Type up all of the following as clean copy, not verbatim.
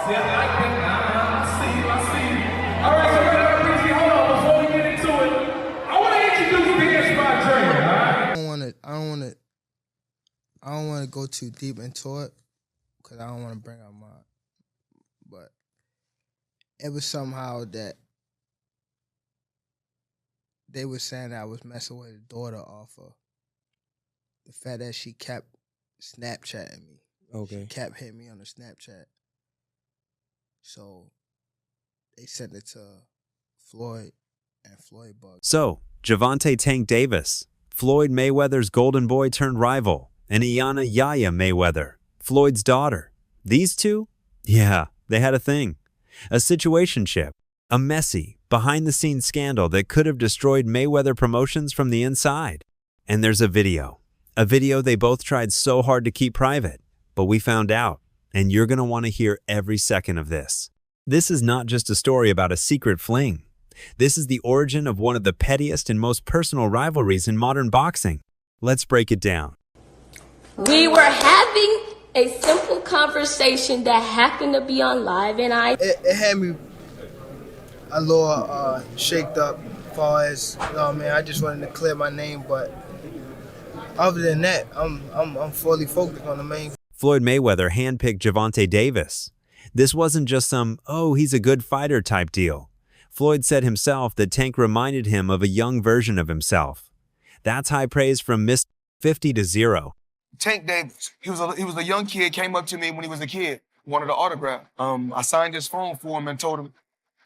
See, I like that. I see you. All right, so right now, hold on. Before we get into it, I want to introduce Dance by Dre, all right? I don't want to go too deep into it because I don't want to bring up but it was somehow that they were saying that I was messing with his daughter off of the fact that she kept Snapchatting me. Okay. She kept hitting me on the Snapchat. So they sent it to Floyd and Floyd bugged. So, Gervonta Tank Davis, Floyd Mayweather's golden boy turned rival, and Iana Yaya Mayweather, Floyd's daughter. These two? Yeah, they had a thing. A situationship. A messy, behind-the-scenes scandal that could have destroyed Mayweather Promotions from the inside. And there's a video. A video they both tried so hard to keep private. But we found out, and you're going to want to hear every second of this. This is not just a story about a secret fling. This is the origin of one of the pettiest and most personal rivalries in modern boxing. Let's break it down. We were having a simple conversation that happened to be on live, and It had me a little shaked up as far as, you know what I mean, I just wanted to clear my name, but other than that, I'm fully focused on the main. Floyd Mayweather handpicked Gervonta Davis. This wasn't just some, oh, he's a good fighter type deal. Floyd said himself that Tank reminded him of a young version of himself. That's high praise from Mr. 50 to 0. Tank Davis, he was a young kid, came up to me when he was a kid, wanted an autograph. I signed his phone for him and told him,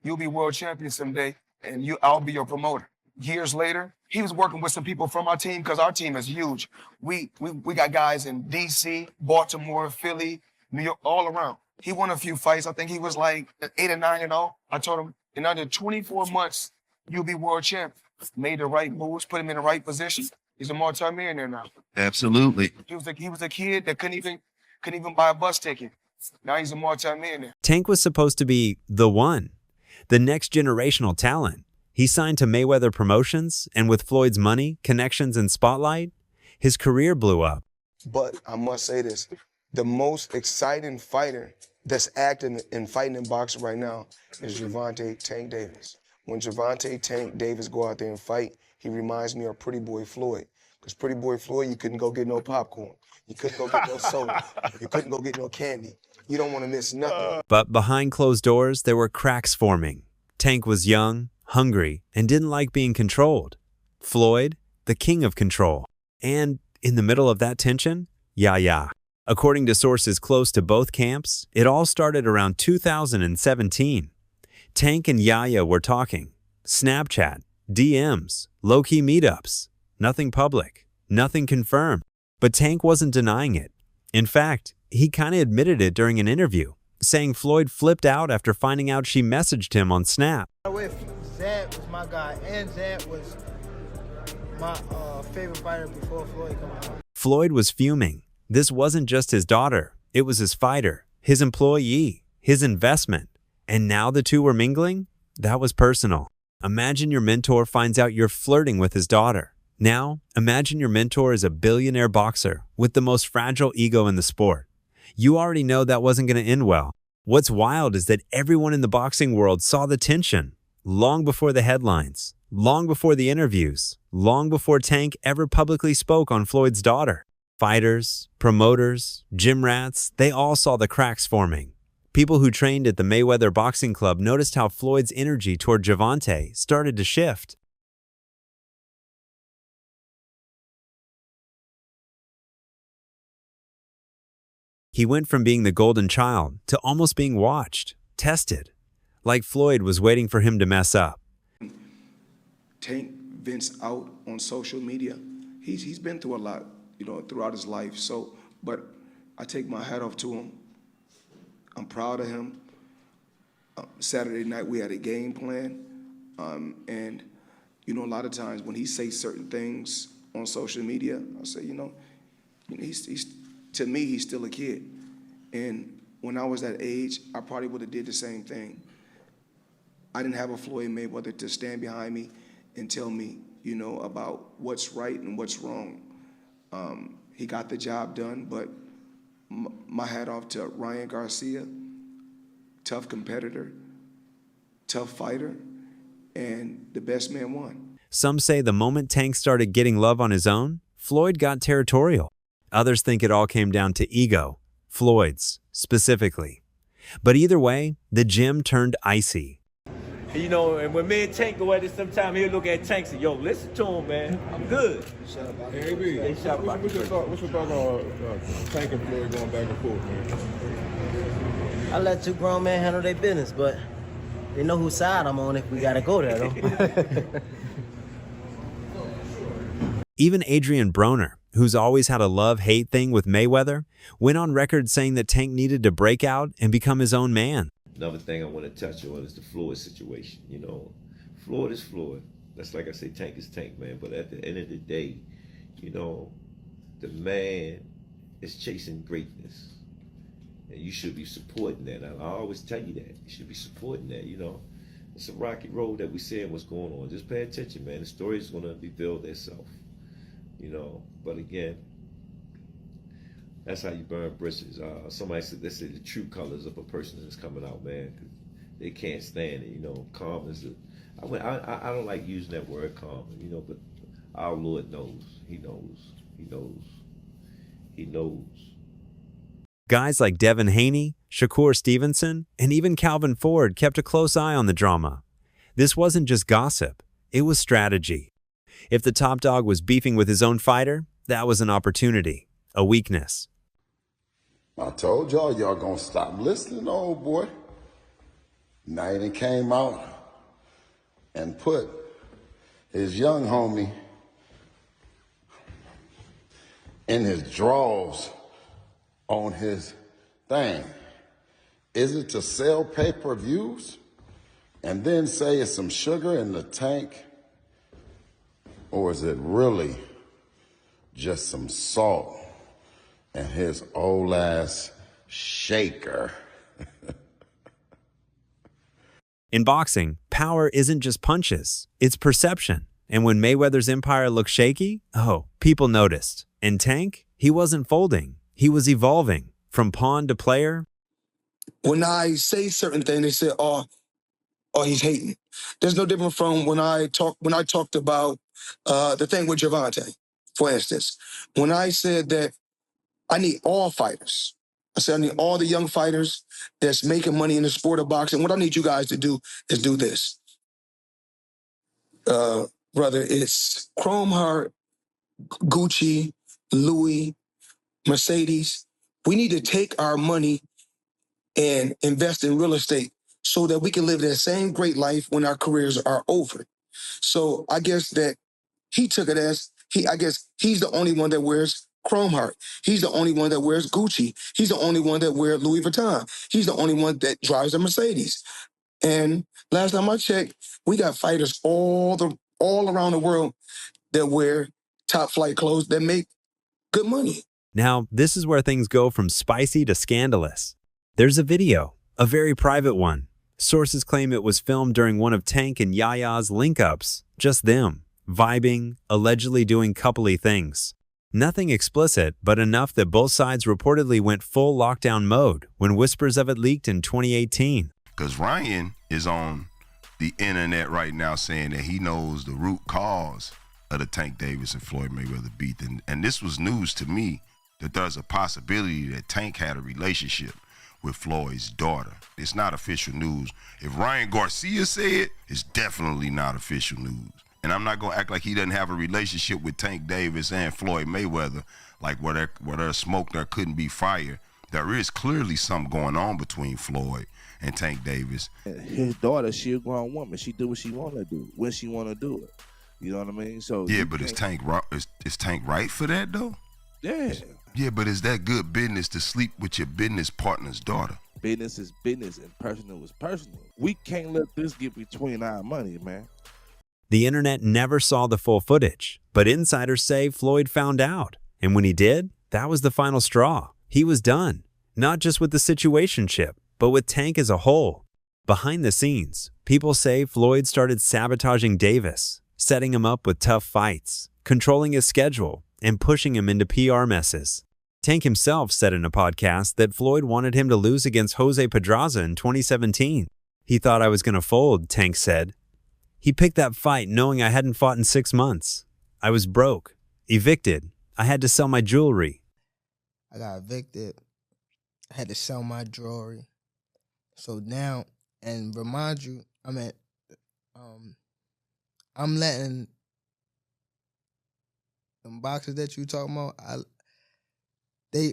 you'll be world champion someday, and I'll be your promoter. Years later, he was working with some people from our team because our team is huge. We got guys in D.C., Baltimore, Philly, New York, all around. He won a few fights. I think he was like 8 or 9-0. I told him, in under 24 months, you'll be world champion. Made the right moves, put him in the right position. He's a multi-millionaire now. Absolutely. He was a kid that couldn't even buy a bus ticket. Now he's a multi-millionaire. Tank was supposed to be the one, the next generational talent. He signed to Mayweather Promotions, and with Floyd's money, connections, and spotlight, his career blew up. But I must say this, the most exciting fighter that's acting and fighting in boxing right now is Gervonta Tank Davis. When Gervonta Tank Davis go out there and fight, he reminds me of Pretty Boy Floyd. Because Pretty Boy Floyd, you couldn't go get no popcorn. You couldn't go get no soda. You couldn't go get no candy. You don't want to miss nothing. But behind closed doors, there were cracks forming. Tank was young, hungry, and didn't like being controlled. Floyd, the king of control. And in the middle of that tension, Yaya. According to sources close to both camps, it all started around 2017. Tank and Yaya were talking. Snapchat, DMs, low-key meetups. Nothing public, nothing confirmed. But Tank wasn't denying it. In fact, he kind of admitted it during an interview, saying Floyd flipped out after finding out she messaged him on Snap. Zab was my guy, and Zab was my favorite fighter before Floyd came out. Floyd was fuming. This wasn't just his daughter. It was his fighter, his employee, his investment. And now the two were mingling? That was personal. Imagine your mentor finds out you're flirting with his daughter. Now, imagine your mentor is a billionaire boxer with the most fragile ego in the sport. You already know that wasn't going to end well. What's wild is that everyone in the boxing world saw the tension long before the headlines, long before the interviews, long before Tank ever publicly spoke on Floyd's daughter. Fighters, promoters, gym rats, they all saw the cracks forming. People who trained at the Mayweather Boxing Club noticed how Floyd's energy toward Gervonta started to shift. He went from being the golden child to almost being watched, tested, like Floyd was waiting for him to mess up. Tank vents out on social media. He's been through a lot, throughout his life. But I take my hat off to him. I'm proud of him. Saturday night we had a game plan, and a lot of times when he says certain things on social media, I say, he's to me he's still a kid, and when I was that age, I probably would have did the same thing. I didn't have a Floyd Mayweather to stand behind me and tell me, about what's right and what's wrong. He got the job done, but my hat off to Ryan Garcia, tough competitor, tough fighter, and the best man won. Some say the moment Tank started getting love on his own, Floyd got territorial. Others think it all came down to ego, Floyd's specifically. But either way, the gym turned icy. You know, and when me and Tank go at it, sometimes he'll look at Tank and say, yo, listen to him, man. I'm good. Hey, B, They shot about what's your thought on Tank and Floyd going back and forth, man? I let two grown men handle their business, but they know whose side I'm on if we gotta go there, though. Even Adrian Broner, who's always had a love-hate thing with Mayweather, went on record saying that Tank needed to break out and become his own man. Another thing I want to touch on is the Floyd situation. You know, Floyd is Floyd. That's like I say, Tank is Tank, man. But at the end of the day, you know, the man is chasing greatness. And you should be supporting that. I always tell you that. You should be supporting that, you know. It's a rocky road that we're seeing what's going on. Just pay attention, man. The story is going to reveal itself, you know. But again, that's how you burn bridges. Somebody said they say the true colors of a person is coming out, man. 'Cause they can't stand it, you know. Calm is I don't like using that word calm, you know, but our Lord knows. He knows. He knows. He knows. Guys like Devin Haney, Shakur Stevenson, and even Calvin Ford kept a close eye on the drama. This wasn't just gossip, it was strategy. If the top dog was beefing with his own fighter, that was an opportunity, a weakness. I told y'all gonna stop listening, old boy. Now he done came out and put his young homie in his drawers on his thing. Is it to sell pay-per-views and then say it's some sugar in the tank? Or is it really just some salt and his old ass shaker? In boxing, power isn't just punches, it's perception. And when Mayweather's empire looked shaky, people noticed. And Tank, he wasn't folding, he was evolving from pawn to player. When I say certain things, they say, oh, he's hating. There's no different from when I talked about the thing with Gervonta, for instance. When I said that I need all fighters. I said I need all the young fighters that's making money in the sport of boxing. What I need you guys to do is do this. Brother, it's Chrome Heart, Gucci, Louis, Mercedes. We need to take our money and invest in real estate so that we can live that same great life when our careers are over. So I guess that he took it as, I guess he's the only one that wears Chrome Heart. He's the only one that wears Gucci. He's the only one that wears Louis Vuitton. He's the only one that drives a Mercedes. And last time I checked, we got fighters all around the world that wear top flight clothes that make good money. Now, this is where things go from spicy to scandalous. There's a video, a very private one. Sources claim it was filmed during one of Tank and Yaya's link-ups, just them, vibing, allegedly doing coupley things. Nothing explicit, but enough that both sides reportedly went full lockdown mode when whispers of it leaked in 2018. Because Ryan is on the internet right now saying that he knows the root cause of the Tank Davis and Floyd Mayweather beef. And this was news to me that there's a possibility that Tank had a relationship with Floyd's daughter. It's not official news. If Ryan Garcia said it, it's definitely not official news. And I'm not gonna act like he doesn't have a relationship with Tank Davis and Floyd Mayweather, like where there's smoke, there couldn't be fire. There is clearly something going on between Floyd and Tank Davis. His daughter, she a grown woman. She do what she want to do, when she want to do it. You know what I mean? So yeah, but is Tank right for that though? Yeah. Yeah, but is that good business to sleep with your business partner's daughter? Business is business and personal is personal. We can't let this get between our money, man. The internet never saw the full footage, but insiders say Floyd found out. And when he did, that was the final straw. He was done, not just with the situationship, but with Tank as a whole. Behind the scenes, people say Floyd started sabotaging Davis, setting him up with tough fights, controlling his schedule, and pushing him into PR messes. Tank himself said in a podcast that Floyd wanted him to lose against Jose Pedraza in 2017. He thought I was going to fold, Tank said. He picked that fight knowing I hadn't fought in 6 months. I was broke, evicted. I had to sell my jewelry. I got evicted. I had to sell my jewelry. So now, and remind you, I'm letting them boxers that you talking about,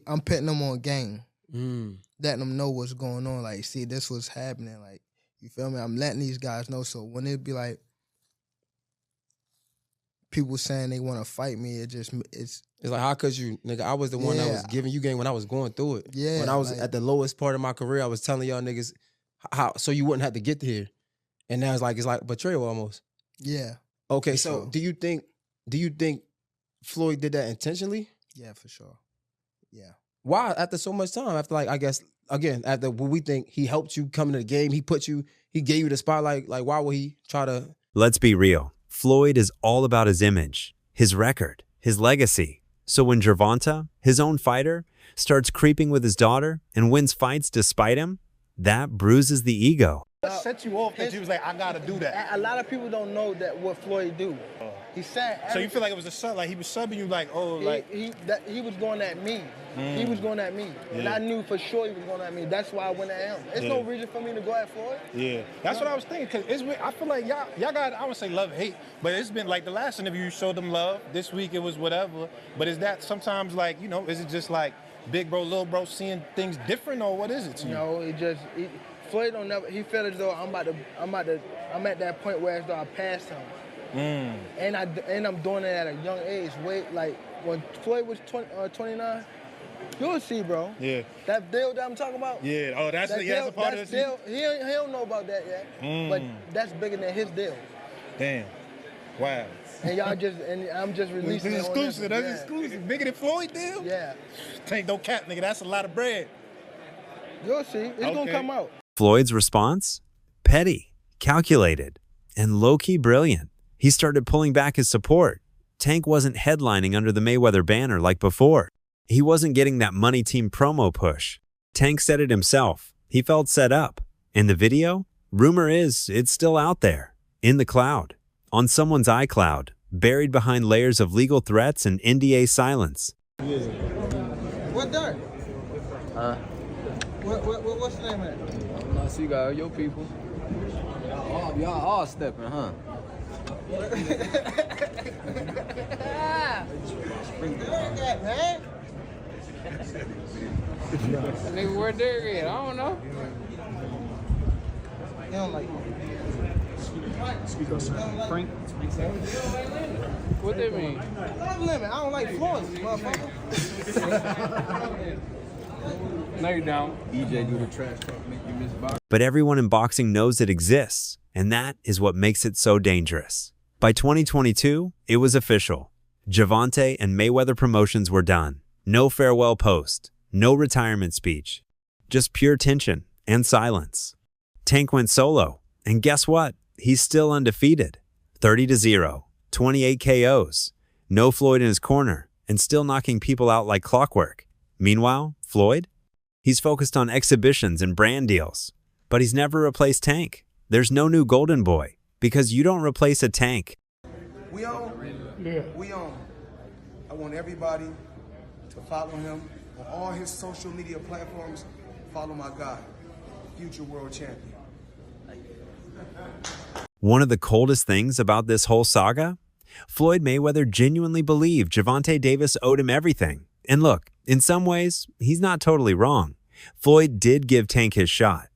I'm putting them on game. Letting them know what's going on. Like, see, this was happening. Like, you feel me? I'm letting these guys know. So when it be like people saying they want to fight me, it's like, how could you, nigga? I was the one that was giving you game when I was going through it. Yeah. When I was at the lowest part of my career, I was telling y'all niggas how so you wouldn't have to get here. And now it's like betrayal almost. Yeah. Okay, for so sure. do you think Floyd did that intentionally? Yeah, for sure. Yeah. Why? After so much time, after I guess again, after what we think he helped you come into the game, he gave you the spotlight. Like, why would he try to? Let's be real. Floyd is all about his image, his record, his legacy. So when Gervonta, his own fighter, starts creeping with his daughter and wins fights despite him, that bruises the ego. What set you off that you was like, I gotta do that? A lot of people don't know that what Floyd do. He said. So you feel like it was a sub, like he was subbing you, like, oh, like he was going at me. He was going at me, and I knew for sure he was going at me. That's why I went at him. There's no reason for me to go at Floyd. Yeah, that's what I was thinking. Cause I feel like y'all got, I would say love, hate, but it's been like the last interview you showed them love. This week it was whatever. But is that sometimes like, is it just like big bro, little bro seeing things different, or what is it to you? No, Floyd don't never. He felt as though I'm at that point where as though I passed him. And I'm doing it at a young age. Like when Floyd was 29, you'll see, bro. Yeah. That deal that I'm talking about. Yeah. Oh, that's a part of the deal. He don't know about that yet. But that's bigger than his deal. Damn. Wow. And I'm just releasing. This is exclusive. That's exclusive. Bigger than Floyd deal. Yeah. Tank, no cap, nigga. That's a lot of bread. You'll see. It's gonna come out. Floyd's response? Petty, calculated, and low-key brilliant. He started pulling back his support. Tank wasn't headlining under the Mayweather banner like before. He wasn't getting that money team promo push. Tank said it himself. He felt set up. And the video? Rumor is it's still out there, in the cloud, on someone's iCloud, buried behind layers of legal threats and NDA silence. What dirt? What's the name of it? I see you got your people. Y'all all stepping, huh? Nigga, where Derek at? I don't know. You don't like Speak up, sir. Frank. What that mean? I'm living. I don't like Floyd, motherfucker. No, you don't. EJ do the trash talk, make you miss box. But everyone in boxing knows it exists, and that is what makes it so dangerous. By 2022, it was official. Gervonta and Mayweather promotions were done. No farewell post, no retirement speech, just pure tension and silence. Tank went solo, and guess what? He's still undefeated. 30-0, 28 KOs, no Floyd in his corner, and still knocking people out like clockwork. Meanwhile, Floyd? He's focused on exhibitions and brand deals, but he's never replaced Tank. There's no new golden boy, because you don't replace a Tank. We on? Yeah. We on. I want everybody to follow him on all his social media platforms. Follow my guy, future world champion. One of the coldest things about this whole saga? Floyd Mayweather genuinely believed Gervonta Davis owed him everything. And look, in some ways, he's not totally wrong. Floyd did give Tank his shot.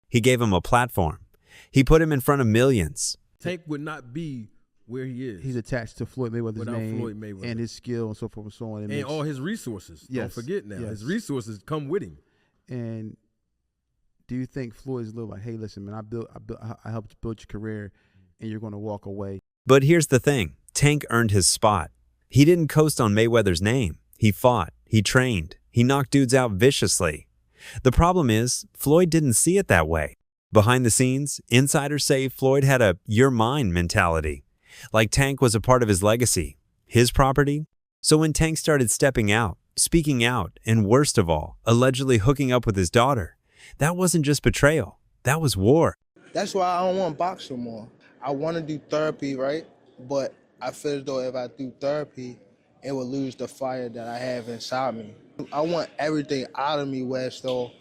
He gave him a platform. He put him in front of millions. Tank would not be where he is. He's attached to Floyd Mayweather's without name Floyd Mayweather. and his skill and so forth and so on. And all his resources. Yes. Don't forget now. Yes. His resources come with him. And do you think Floyd's a little like, hey, listen, man, I helped build your career, and you're going to walk away? But here's the thing. Tank earned his spot. He didn't coast on Mayweather's name. He fought. He trained. He knocked dudes out viciously. The problem is, Floyd didn't see it that way. Behind the scenes, insiders say Floyd had a "you're mine" mentality. Like Tank was a part of his legacy, his property. So when Tank started stepping out, speaking out, and worst of all, allegedly hooking up with his daughter. That wasn't just betrayal. That was war. That's why I don't want to box no more. I want to do therapy, right? But I feel as though if I do therapy, it will lose the fire that I have inside me. I want everything out of me, West, though.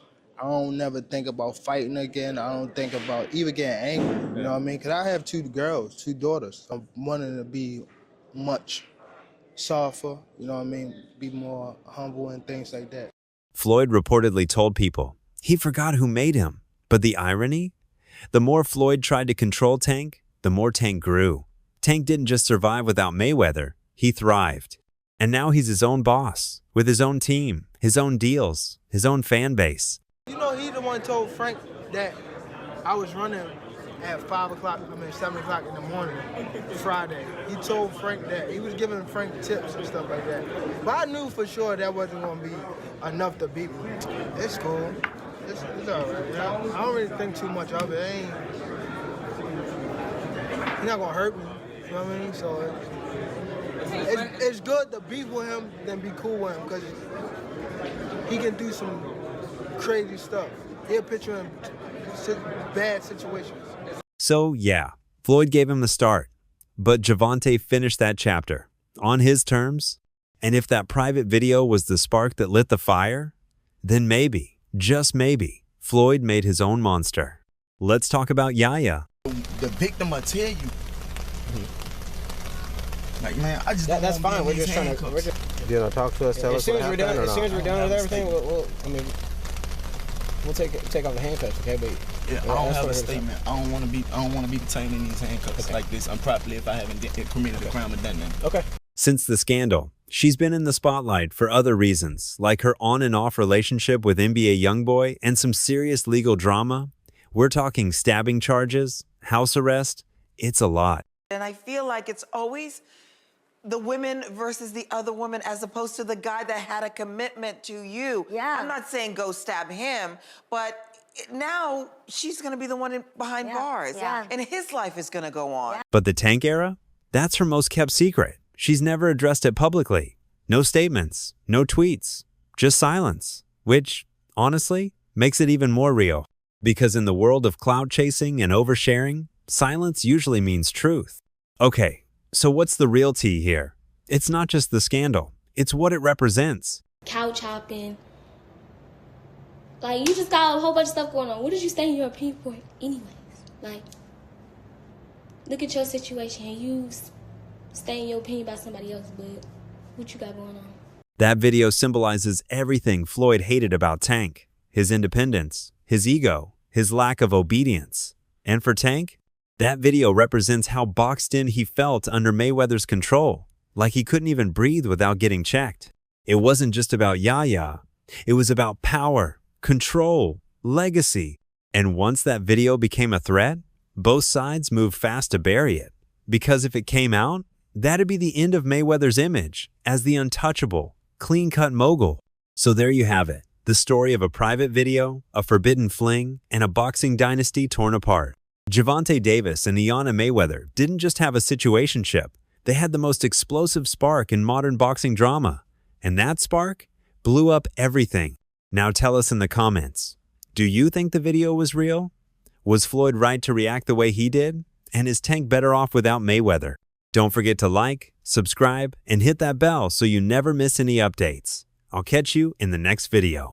I don't never think about fighting again. I don't think about even getting angry, you know what I mean? Because I have 2 girls, 2 daughters. I'm wanting to be much softer, you know what I mean? Be more humble and things like that. Floyd reportedly told people he forgot who made him. But the irony? The more Floyd tried to control Tank, the more Tank grew. Tank didn't just survive without Mayweather, he thrived. And now he's his own boss, with his own team, his own deals, his own fan base. You know, he the one told Frank that I was running at 7 o'clock in the morning, Friday. He told Frank that. He was giving Frank tips and stuff like that. But I knew for sure that wasn't going to be enough to beat me. It's cool. It's all right. You know? I don't really think too much of it. He's not going to hurt me. You know what I mean? So it's good to beef with him than be cool with him because he can do some crazy stuff. He'll put you in bad situations. So yeah, Floyd gave him the start, but Gervonta finished that chapter on his terms. And if that private video was the spark that lit the fire, then maybe, just maybe, Floyd made his own monster. Let's talk about Yaya. The victim will tell you. Like, man, I just that's fine. We're just trying to. You know, talk to us. Tell us what happened. As soon as we're done with everything, we'll take off the handcuffs, okay? But yeah, I don't have a statement. I don't want to be detained in these handcuffs like this. I'm properly if I haven't committed a crime or done that. Okay. Since the scandal, she's been in the spotlight for other reasons, like her on and off relationship with NBA YoungBoy and some serious legal drama. We're talking stabbing charges, house arrest. It's a lot. And I feel like it's always the women versus the other woman as opposed to the guy that had a commitment to you. Yeah. I'm not saying go stab him, but now she's going to be the one behind bars. Yeah. And his life is going to go on. But the Tank era? That's her most kept secret. She's never addressed it publicly. No statements, no tweets, just silence, which, honestly, makes it even more real. Because in the world of clout chasing and oversharing, silence usually means truth. Okay, so what's the real tea here? It's not just the scandal, it's what it represents. Couch hopping. Like, you just got a whole bunch of stuff going on. What did you stay in your opinion for anyways? Like, look at your situation and you stay in your opinion about somebody else, but what you got going on? That video symbolizes everything Floyd hated about Tank. His independence, his ego, his lack of obedience. And for Tank, that video represents how boxed in he felt under Mayweather's control, like he couldn't even breathe without getting checked. It wasn't just about Yaya. It was about power, control, legacy. And once that video became a threat, both sides moved fast to bury it. Because if it came out, that'd be the end of Mayweather's image as the untouchable, clean-cut mogul. So there you have it. The story of a private video, a forbidden fling, and a boxing dynasty torn apart. Gervonta Davis and Iana Mayweather didn't just have a situationship. They had the most explosive spark in modern boxing drama. And that spark blew up everything. Now tell us in the comments, do you think the video was real? Was Floyd right to react the way he did? And is Tank better off without Mayweather? Don't forget to like, subscribe, and hit that bell so you never miss any updates. I'll catch you in the next video.